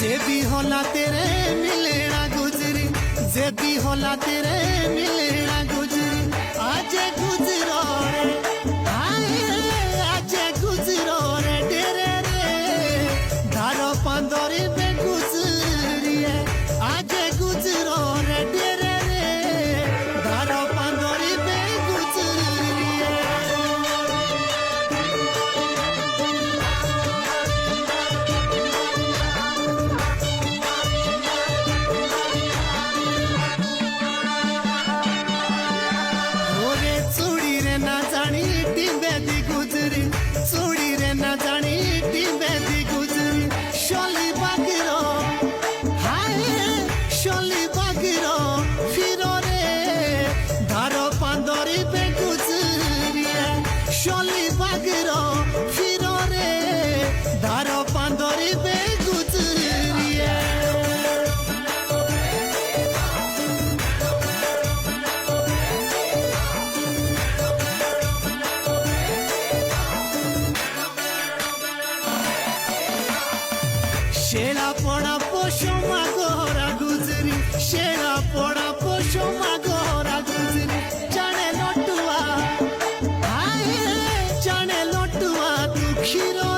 जे भी होला तेरे मिलेना गुजरी, जे भी होला तेरे मिलेना गुजरी। आज गुजरो रे आज गुजरो रे डेरे रे धारो पंदरी पे गुजरी है। आज गुजरो रे डेरे रे धारो पंदरी पे गुजरी है। चूड़ी रे ना जानी टिंबे दी गुजरी, चूड़ी रे ना जानी टिंबे दी गुजरी। शोली बागिरो हाय शोली बागिरो फिरो रे धारो पंदरी पे गुजरी है। शोली बागिरो फिरो रे धारो पंदरी पे गुजरी है। शेला पड़ा पोषो मागोरा गुजरी, शेला पड़ा पोषो मागोरा गुजरी। जाने लोटुआ हाय जाने लोटुआ तू खीरो